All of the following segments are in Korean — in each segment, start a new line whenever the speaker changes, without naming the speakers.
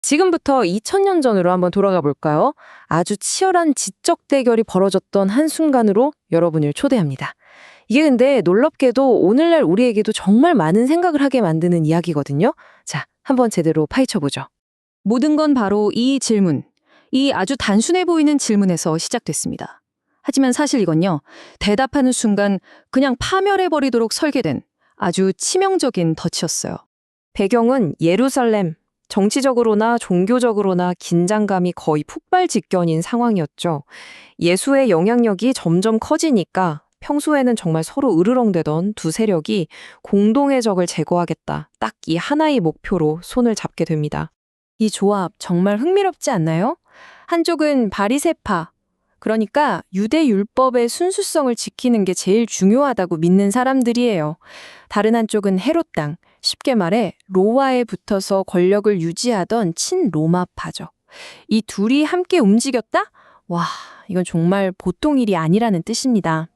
지금부터 2000년 전으로 한번 돌아가 볼까요? 아주 치열한 지적 대결이 벌어졌던 한순간으로 여러분을 초대합니다. 이게 근데 놀랍게도 오늘날 우리에게도 정말 많은 생각을 하게 만드는 이야기거든요. 자, 한번 제대로 파헤쳐보죠.
모든 건 바로 이 질문, 이 아주 단순해 보이는 질문에서 시작됐습니다. 하지만 사실 이건요, 대답하는 순간 그냥 파멸해버리도록 설계된 아주 치명적인 덫이었어요.
배경은 예루살렘. 정치적으로나 종교적으로나 긴장감이 거의 폭발 직전인 상황이었죠. 예수의 영향력이 점점 커지니까 평소에는 정말 서로 으르렁대던 두 세력이 공동의 적을 제거하겠다. 딱 이 하나의 목표로 손을 잡게 됩니다. 이 조합 정말 흥미롭지 않나요? 한쪽은 바리새파, 그러니까 유대 율법의 순수성을 지키는 게 제일 중요하다고 믿는 사람들이에요. 다른 한쪽은 헤롯당, 쉽게 말해 로마에 붙어서 권력을 유지하던 친로마파죠. 이 둘이 함께 움직였다? 와, 이건 정말 보통 일이 아니라는 뜻입니다.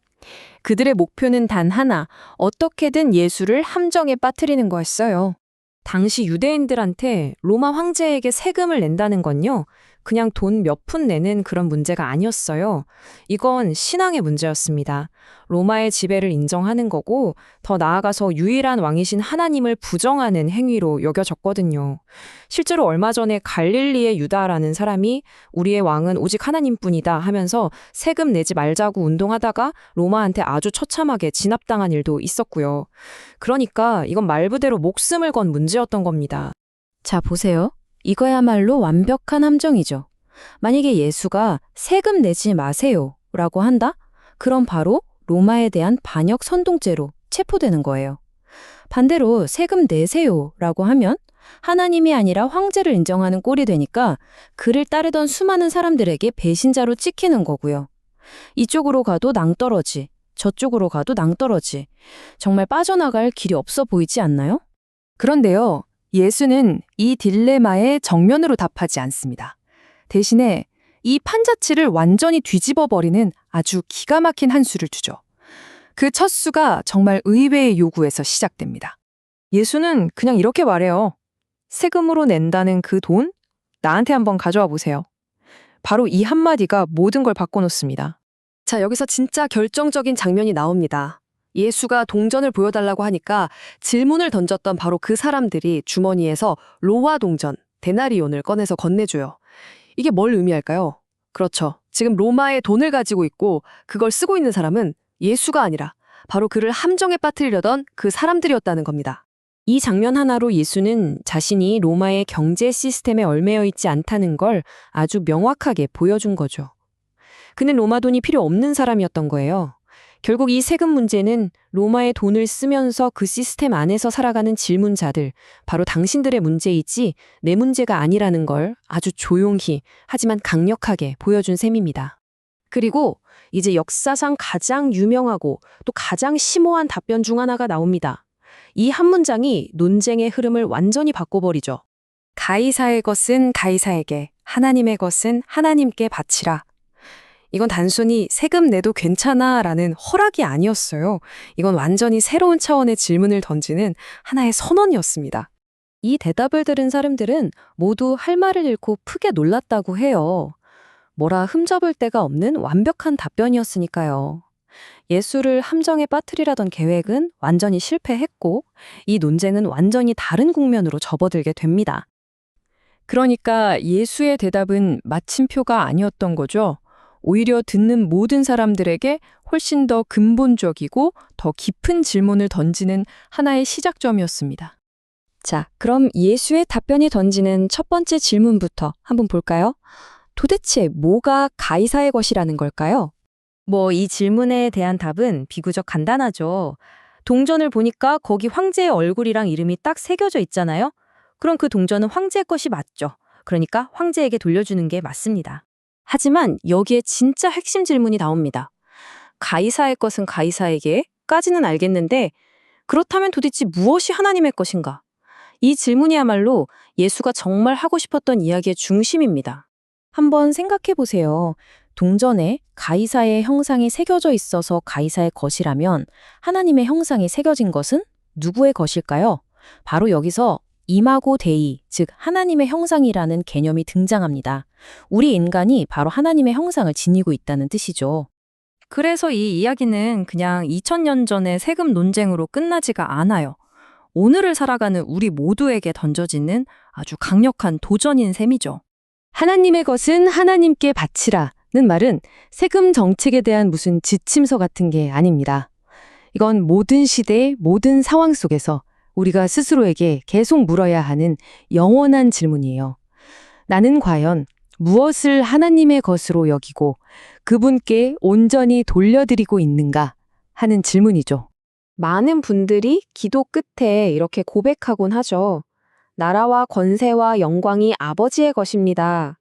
그들의 목표는 단 하나, 어떻게든 예수를 함정에 빠뜨리는 거였어요. 당시 유대인들한테 로마 황제에게 세금을 낸다는 건요, 그냥 돈 몇 푼 내는 그런 문제가 아니었어요. 이건 신앙의 문제였습니다. 로마의 지배를 인정하는 거고, 더 나아가서 유일한 왕이신 하나님을 부정하는 행위로 여겨졌거든요. 실제로 얼마 전에 갈릴리의 유다라는 사람이 우리의 왕은 오직 하나님뿐이다 하면서 세금 내지 말자고 운동하다가 로마한테 아주 처참하게 진압당한 일도 있었고요. 그러니까 이건 말 그대로 목숨을 건 문제였던 겁니다. 자, 보세요. 이거야말로 완벽한 함정이죠. 만약에 예수가 세금 내지 마세요 라고 한다? 그럼 바로 로마에 대한 반역 선동죄로 체포되는 거예요. 반대로 세금 내세요 라고 하면 하나님이 아니라 황제를 인정하는 꼴이 되니까 그를 따르던 수많은 사람들에게 배신자로 찍히는 거고요. 이쪽으로 가도 낭떠러지, 저쪽으로 가도 낭떠러지. 정말 빠져나갈 길이 없어 보이지 않나요? 그런데요. 예수는 이 딜레마에 정면으로 답하지 않습니다. 대신에 이 판자치를 완전히 뒤집어버리는 아주 기가 막힌 한 수를 주죠. 그 첫 수가 정말 의외의 요구에서 시작됩니다. 예수는 그냥 이렇게 말해요. 세금으로 낸다는 그 돈? 나한테 한번 가져와 보세요. 바로 이 한마디가 모든 걸 바꿔놓습니다. 자, 여기서 진짜 결정적인 장면이 나옵니다. 예수가 동전을 보여달라고 하니까 질문을 던졌던 바로 그 사람들이 주머니에서 로마 동전, 데나리온을 꺼내서 건네줘요. 이게 뭘 의미할까요? 그렇죠. 지금 로마의 돈을 가지고 있고 그걸 쓰고 있는 사람은 예수가 아니라 바로 그를 함정에 빠뜨리려던 그 사람들이었다는 겁니다. 이 장면 하나로 예수는 자신이 로마의 경제 시스템에 얽매여 있지 않다는 걸 아주 명확하게 보여준 거죠. 그는 로마 돈이 필요 없는 사람이었던 거예요. 결국 이 세금 문제는 로마의 돈을 쓰면서 그 시스템 안에서 살아가는 질문자들, 바로 당신들의 문제이지 내 문제가 아니라는 걸 아주 조용히 하지만 강력하게 보여준 셈입니다. 그리고 이제 역사상 가장 유명하고 또 가장 심오한 답변 중 하나가 나옵니다. 이 한 문장이 논쟁의 흐름을 완전히 바꿔버리죠. 가이사의 것은 가이사에게, 하나님의 것은 하나님께 바치라. 이건 단순히 세금 내도 괜찮아 라는 허락이 아니었어요. 이건 완전히 새로운 차원의 질문을 던지는 하나의 선언이었습니다. 이 대답을 들은 사람들은 모두 할 말을 잃고 크게 놀랐다고 해요. 뭐라 흠잡을 데가 없는 완벽한 답변이었으니까요. 예수를 함정에 빠뜨리라던 계획은 완전히 실패했고 이 논쟁은 완전히 다른 국면으로 접어들게 됩니다. 그러니까 예수의 대답은 마침표가 아니었던 거죠. 오히려 듣는 모든 사람들에게 훨씬 더 근본적이고 더 깊은 질문을 던지는 하나의 시작점이었습니다. 자, 그럼 예수의 답변이 던지는 첫 번째 질문부터 한번 볼까요? 도대체 뭐가 가이사의 것이라는 걸까요? 이 질문에 대한 답은 비교적 간단하죠. 동전을 보니까 거기 황제의 얼굴이랑 이름이 딱 새겨져 있잖아요. 그럼 그 동전은 황제의 것이 맞죠. 그러니까 황제에게 돌려주는 게 맞습니다. 하지만 여기에 진짜 핵심 질문이 나옵니다. 가이사의 것은 가이사에게?까지는 알겠는데 그렇다면 도대체 무엇이 하나님의 것인가? 이 질문이야말로 예수가 정말 하고 싶었던 이야기의 중심입니다. 한번 생각해 보세요. 동전에 가이사의 형상이 새겨져 있어서 가이사의 것이라면 하나님의 형상이 새겨진 것은 누구의 것일까요? 바로 여기서
이마고 데이, 즉 하나님의 형상이라는 개념이 등장합니다. 우리 인간이 바로 하나님의 형상을 지니고 있다는 뜻이죠.
그래서 이 이야기는 그냥 2000년 전의 세금 논쟁으로 끝나지가 않아요. 오늘을 살아가는 우리 모두에게 던져지는 아주 강력한 도전인 셈이죠.
하나님의 것은 하나님께 바치라는 말은 세금 정책에 대한 무슨 지침서 같은 게 아닙니다. 이건 모든 시대, 모든 상황 속에서 우리가 스스로에게 계속 물어야 하는 영원한 질문이에요. 나는 과연 무엇을 하나님의 것으로 여기고 그분께 온전히 돌려드리고 있는가 하는 질문이죠.
많은 분들이 기도 끝에 이렇게 고백하곤 하죠. 나라와 권세와 영광이 아버지의 것입니다.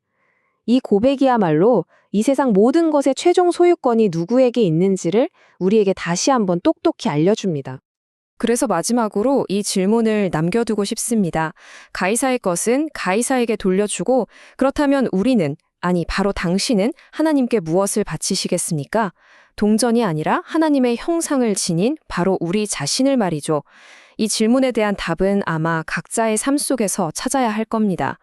이 고백이야말로 이 세상 모든 것의 최종 소유권이 누구에게 있는지를 우리에게 다시 한번 똑똑히 알려줍니다. 그래서 마지막으로 이 질문을 남겨두고 싶습니다. 가이사의 것은 가이사에게 돌려주고 그렇다면 우리는, 아니 바로 당신은 하나님께 무엇을 바치시겠습니까? 동전이 아니라 하나님의 형상을 지닌 바로 우리 자신을 말이죠. 이 질문에 대한 답은 아마 각자의 삶 속에서 찾아야 할 겁니다.